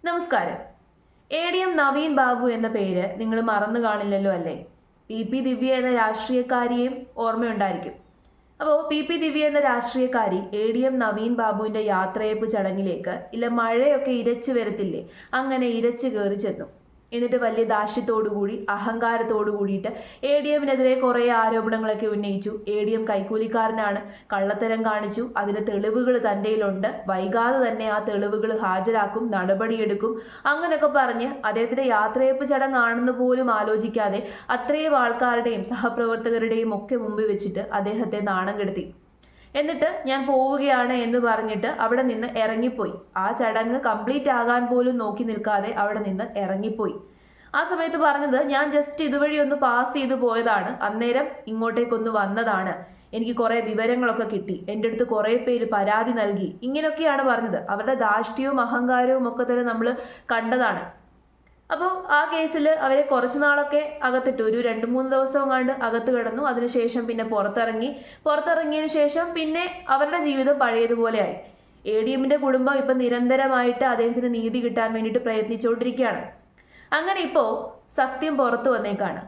നമസ്കാരം. ADM നവീൻ ബാബു എന്ന പേര് നിങ്ങൾ മറന്നു കാണില്ലല്ലോ അല്ലേ? PP ദിവ്യ എന്ന രാഷ്ട്രീയക്കാരിയും ഓർമ്മയുണ്ടായിരിക്കും. അപ്പോൾ PP ദിവ്യ എന്ന രാഷ്ട്രീയക്കാരി ADM നവീൻ ബാബുവിൻ്റെ യാത്രയയപ്പ് ചടങ്ങിലേക്ക് മഴയൊക്കെ ഇരച്ചു വരത്തില്ലേ, അങ്ങനെ ഇരച്ചു കയറി ചെന്നു. എന്നിട്ട് വലിയ ധാർഷ്ട്യത്തോടുകൂടി അഹങ്കാരത്തോടു കൂടിയിട്ട് ADMനെതിരെ കുറേ ആരോപണങ്ങളൊക്കെ ഉന്നയിച്ചു. ADM കൈക്കൂലിക്കാരനാണ്, കള്ളത്തരം കാണിച്ചു, അതിന് തെളിവുകൾ തൻ്റെയിലുണ്ട്, വൈകാതെ തന്നെ ആ തെളിവുകൾ ഹാജരാക്കും, നടപടിയെടുക്കും, അങ്ങനെയൊക്കെ പറഞ്ഞ് അദ്ദേഹത്തിൻ്റെ യാത്രയയപ്പ് ചടങ്ങാണെന്ന് പോലും ആലോചിക്കാതെ അത്രയും ആൾക്കാരുടെയും സഹപ്രവർത്തകരുടെയും ഒക്കെ മുമ്പിൽ വെച്ചിട്ട് അദ്ദേഹത്തെ നാണം കെടുത്തി. എന്നിട്ട് ഞാൻ പോവുകയാണ് എന്ന് പറഞ്ഞിട്ട് അവിടെ നിന്ന് ഇറങ്ങിപ്പോയി. ആ ചടങ്ങ് കംപ്ലീറ്റ് ആകാൻ പോലും നോക്കി നിൽക്കാതെ അവിടെ നിന്ന് ഇറങ്ങിപ്പോയി. ആ സമയത്ത് പറഞ്ഞത്, ഞാൻ ജസ്റ്റ് ഇതുവഴി ഒന്ന് പാസ് ചെയ്ത് പോയതാണ്, അന്നേരം ഇങ്ങോട്ടേക്കൊന്ന് വന്നതാണ്, എനിക്ക് കുറേ വിവരങ്ങളൊക്കെ കിട്ടി, എൻ്റെ അടുത്ത് കുറേ പേര് പരാതി നൽകി, ഇങ്ങനെയൊക്കെയാണ് പറഞ്ഞത്. അവരുടെ ധാർഷ്ട്യവും അഹങ്കാരവും ഒക്കെ തന്നെ നമ്മൾ കണ്ടതാണ്. അപ്പോൾ ആ കേസിൽ അവരെ കുറച്ച് നാളൊക്കെ അകത്തിട്ടു, ഒരു 2-3 ദിവസം കണ്ട് അകത്ത് കിടന്നു. അതിനുശേഷം പിന്നെ പുറത്തിറങ്ങിയതിന് ശേഷം പിന്നെ അവരുടെ ജീവിതം പഴയതുപോലെയായി. ADMന്റെ കുടുംബം ഇപ്പം നിരന്തരമായിട്ട് അദ്ദേഹത്തിന് നീതി കിട്ടാൻ വേണ്ടിയിട്ട് പ്രയത്നിച്ചുകൊണ്ടിരിക്കുകയാണ്. അങ്ങനെ ഇപ്പോൾ സത്യം പുറത്തു വന്നേക്കാണ്.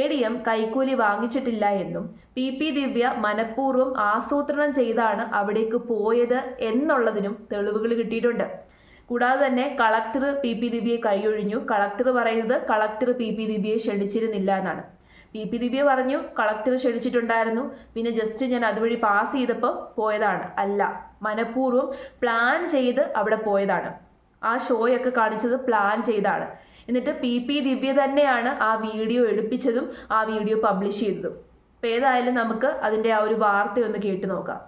ADM കൈക്കൂലി വാങ്ങിച്ചിട്ടില്ല എന്നും PP ദിവ്യ മനഃപൂർവ്വം ആസൂത്രണം ചെയ്താണ് അവിടേക്ക് പോയത് എന്നുള്ളതിനും തെളിവുകൾ കിട്ടിയിട്ടുണ്ട്. കൂടാതെ തന്നെ കളക്ടർ PP ദിവ്യയെ കൈയൊഴിഞ്ഞു. കളക്ടർ പറയുന്നത് കളക്ടർ PP ദിവ്യയെ ക്ഷണിച്ചിരുന്നില്ല എന്നാണ്. PP ദിവ്യ പറഞ്ഞു കളക്ടർ ക്ഷണിച്ചിട്ടുണ്ടായിരുന്നു, പിന്നെ ജസ്റ്റ് ഞാൻ അതുവഴി പാസ് ചെയ്തപ്പോൾ പോയതാണ്. അല്ല, മനഃപൂർവ്വം പ്ലാൻ ചെയ്ത് അവിടെ പോയതാണ്. ആ ഷോയൊക്കെ കാണിച്ചത് പ്ലാൻ ചെയ്താണ്. എന്നിട്ട് PP ദിവ്യ തന്നെയാണ് ആ വീഡിയോ എടുപ്പിച്ചതും ആ വീഡിയോ പബ്ലിഷ് ചെയ്തതും. അപ്പോൾ ഏതായാലും നമുക്ക് അതിൻ്റെ ആ ഒരു വാർത്തയൊന്ന് കേട്ടു നോക്കാം.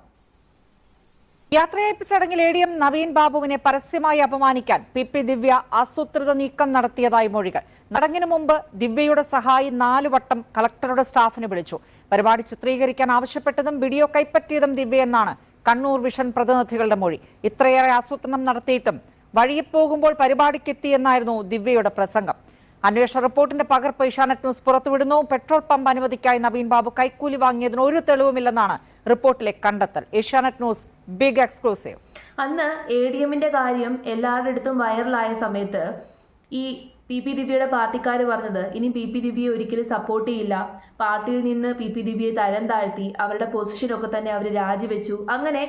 യാത്രയയപ്പ് ചടങ്ങിൽ ADM നവീൻ ബാബുവിനെ പരസ്യമായി അപമാനിക്കാൻ PP ദിവ്യ ആസൂത്രിത നീക്കം നടത്തിയതായി മൊഴികൾ. ചടങ്ങിന് മുമ്പ് ദിവ്യയുടെ സഹായി 4 വട്ടം കളക്ടറുടെ സ്റ്റാഫിനെ വിളിച്ചു. പരിപാടി ചിത്രീകരിക്കാൻ ആവശ്യപ്പെട്ടതും വീഡിയോ കൈപ്പറ്റിയതും ദിവ്യയെന്നാണ് കണ്ണൂർ വിഷൻ പ്രതിനിധികളുടെ മൊഴി. ഇത്രയേറെ ആസൂത്രണം നടത്തിയിട്ടും വഴിയെ പോകുമ്പോൾ പരിപാടിക്കെത്തിയെന്നായിരുന്നു ദിവ്യയുടെ പ്രസംഗം. അന്വേഷണ റിപ്പോർട്ടിന്റെ പകർപ്പ് ഏഷ്യാനെറ്റ് ന്യൂസ് പുറത്തുവിടുന്നു. പെട്രോൾ പമ്പ് അനുമതിക്കായി നവീൻ ബാബു കൈക്കൂലി വാങ്ങിയതിന് ഒരു തെളിവുമില്ലെന്നാണ് റിപ്പോർട്ടിലെ കണ്ടെത്തൽ. Asianet news big exclusive. അന്ന് ADMന്റെ കാര്യം എല്ലാവരുടെ അടുത്തും വൈറലായ സമയത്ത് ഈ PP ദിവ്യയുടെ പാർട്ടിക്കാർ പറഞ്ഞത്, ഇനി PP ദിവ്യയെ ഒരിക്കലും സപ്പോർട്ട് ചെയ്യില്ല, പാർട്ടിയിൽ നിന്ന് PP ദിവ്യയെ തരം താഴ്ത്തി, അവരുടെ പൊസിഷനൊക്കെ തന്നെ അവർ രാജിവെച്ചു, അങ്ങനെ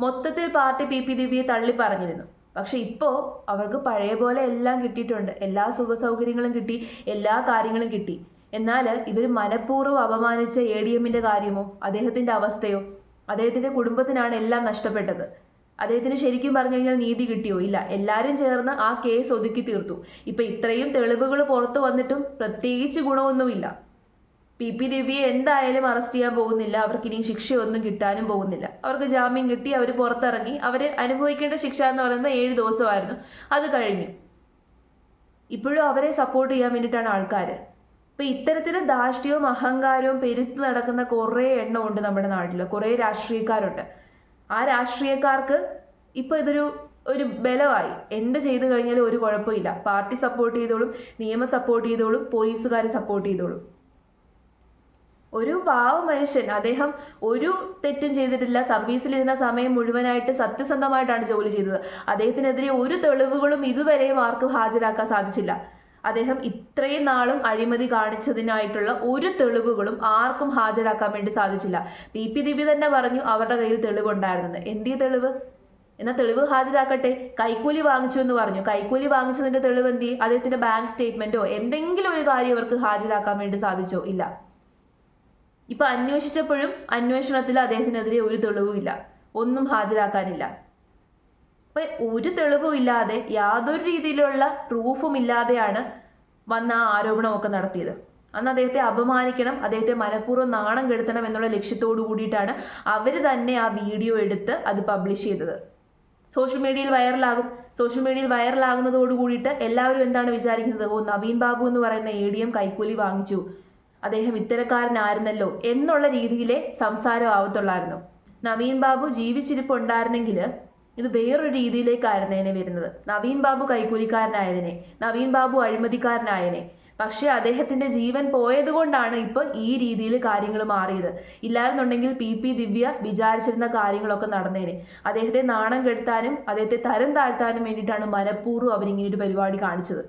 മൊത്തത്തിൽ പാർട്ടി PP ദിവ്യയെ തള്ളി പറഞ്ഞിരുന്നു. പക്ഷെ ഇപ്പോൾ അവർക്ക് പഴയ പോലെ എല്ലാം കിട്ടിയിട്ടുണ്ട്, എല്ലാ സുഖ സൗകര്യങ്ങളും കിട്ടി, എല്ലാ കാര്യങ്ങളും കിട്ടി. എന്നാൽ ഇവർ മനഃപൂർവ്വം അപമാനിച്ച ADMന്റെ കാര്യമോ, അദ്ദേഹത്തിൻ്റെ അവസ്ഥയോ? അദ്ദേഹത്തിൻ്റെ കുടുംബത്തിനാണ് എല്ലാം നഷ്ടപ്പെട്ടത്. അദ്ദേഹത്തിന് ശരിക്കും പറഞ്ഞു കഴിഞ്ഞാൽ നീതി കിട്ടിയോ? ഇല്ല. എല്ലാവരും ചേർന്ന് ആ കേസ് ഒതുക്കി തീർത്തു. ഇപ്പം ഇത്രയും തെളിവുകൾ പുറത്തു വന്നിട്ടും പ്രത്യേകിച്ച് ഗുണമൊന്നുമില്ല. PP ദിവ്യയെ എന്തായാലും അറസ്റ്റ് ചെയ്യാൻ പോകുന്നില്ല, അവർക്കിനി ശിക്ഷയൊന്നും കിട്ടാനും പോകുന്നില്ല. അവർക്ക് ജാമ്യം കിട്ടി, അവർ പുറത്തിറങ്ങി. അവർ അനുഭവിക്കേണ്ട ശിക്ഷ എന്ന് പറയുന്നത് 7 ദിവസമായിരുന്നു, അത് കഴിഞ്ഞു. ഇപ്പോഴും അവരെ സപ്പോർട്ട് ചെയ്യാൻ വേണ്ടിയിട്ടാണ് ആൾക്കാർ. അപ്പോൾ ഇത്തരത്തിൽ ധാർഷ്ട്യവും അഹങ്കാരവും പെരുത്ത് നടക്കുന്ന കുറേ എണ്ണമുണ്ട് നമ്മുടെ നാട്ടിൽ, കുറേ രാഷ്ട്രീയക്കാരുണ്ട്. ആ രാഷ്ട്രീയക്കാർക്ക് ഇപ്പോൾ ഒരു ബലമായി. എന്ത് ചെയ്തു കഴിഞ്ഞാലും ഒരു കുഴപ്പമില്ല, പാർട്ടി സപ്പോർട്ട് ചെയ്തോളും, നിയമം സപ്പോർട്ട് ചെയ്തോളും, പോലീസുകാർ സപ്പോർട്ട് ചെയ്തോളും. ഒരു പാവ മനുഷ്യൻ, അദ്ദേഹം ഒരു തെറ്റും ചെയ്തിട്ടില്ല, സർവീസിലിരുന്ന സമയം മുഴുവനായിട്ട് സത്യസന്ധമായിട്ടാണ് ജോലി ചെയ്തത്. അദ്ദേഹത്തിനെതിരെ ഒരു തെളിവുകളും ഇതുവരെയും ആർക്കും ഹാജരാക്കാൻ സാധിച്ചില്ല. അദ്ദേഹം ഇത്രയും നാളും അഴിമതി കാണിച്ചതിനായിട്ടുള്ള ഒരു തെളിവുകളും ആർക്കും ഹാജരാക്കാൻ വേണ്ടി സാധിച്ചില്ല. PP ദിവ്യ തന്നെ പറഞ്ഞു അവരുടെ കയ്യിൽ തെളിവുണ്ടായിരുന്നത്. എന്തിയ തെളിവ്? എന്നാൽ തെളിവ് ഹാജരാക്കട്ടെ. കൈക്കൂലി വാങ്ങിച്ചു എന്ന് പറഞ്ഞു, കൈക്കൂലി വാങ്ങിച്ചതിൻ്റെ തെളിവ് എന്തി? അദ്ദേഹത്തിൻ്റെ ബാങ്ക് സ്റ്റേറ്റ്മെൻറ്റോ എന്തെങ്കിലും ഒരു കാര്യം അവർക്ക് ഹാജരാക്കാൻ വേണ്ടി സാധിച്ചോ? ഇല്ല. ഇപ്പം അന്വേഷിച്ചപ്പോഴും അന്വേഷണത്തിൽ അദ്ദേഹത്തിനെതിരെ ഒരു തെളിവുമില്ല, ഒന്നും ഹാജരാക്കാനില്ല. അപ്പം ഒരു തെളിവും ഇല്ലാതെ, യാതൊരു രീതിയിലുള്ള പ്രൂഫും ഇല്ലാതെയാണ് വന്ന ആ ആരോപണമൊക്കെ നടത്തിയത്. അന്ന് അദ്ദേഹത്തെ അപമാനിക്കണം, അദ്ദേഹത്തെ മനഃപൂർവ്വം നാണം കെടുത്തണം എന്നുള്ള ലക്ഷ്യത്തോടു കൂടിയിട്ടാണ് അവർ തന്നെ ആ വീഡിയോ എടുത്ത് അത് പബ്ലിഷ് ചെയ്തത്. സോഷ്യൽ മീഡിയയിൽ വൈറലാകുന്നതോടു കൂടിയിട്ട് എല്ലാവരും എന്താണ് വിചാരിക്കുന്നത്? ഓ, നവീൻ ബാബു എന്ന് പറയുന്ന ADM കൈക്കൂലി വാങ്ങിച്ചു, അദ്ദേഹം ഇത്തരക്കാരനായിരുന്നല്ലോ എന്നുള്ള രീതിയിലെ സംസാരം ആവത്തുള്ളായിരുന്നു. നവീൻ ബാബു ജീവിച്ചിരിപ്പുണ്ടായിരുന്നെങ്കിൽ ഇത് വേറൊരു രീതിയിലേക്കായിരുന്നേനെ വരുന്നത്. നവീൻ ബാബു കൈക്കൂലിക്കാരനായതിനെ, നവീൻ ബാബു അഴിമതിക്കാരനായതിനെ. പക്ഷേ അദ്ദേഹത്തിന്റെ ജീവൻ പോയത് കൊണ്ടാണ് ഇപ്പോൾ ഈ രീതിയിൽ കാര്യങ്ങൾ മാറിയത്. ഇല്ലായിരുന്നുണ്ടെങ്കിൽ പി ദിവ്യ വിചാരിച്ചിരുന്ന കാര്യങ്ങളൊക്കെ നടന്നേനെ. അദ്ദേഹത്തെ നാണം കെടുത്താനും അദ്ദേഹത്തെ തരം താഴ്ത്താനും വേണ്ടിയിട്ടാണ് മനഃപൂർവ്വം അവരിങ്ങനെ ഒരു പരിപാടി കാണിച്ചത്.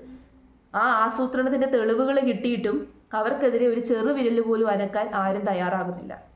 ആ ആസൂത്രണത്തിന്റെ തെളിവുകൾ കിട്ടിയിട്ടും അവർക്കെതിരെ ഒരു ചെറുവിരൽ പോലും അനക്കാൻ ആരും തയ്യാറാകുന്നില്ല.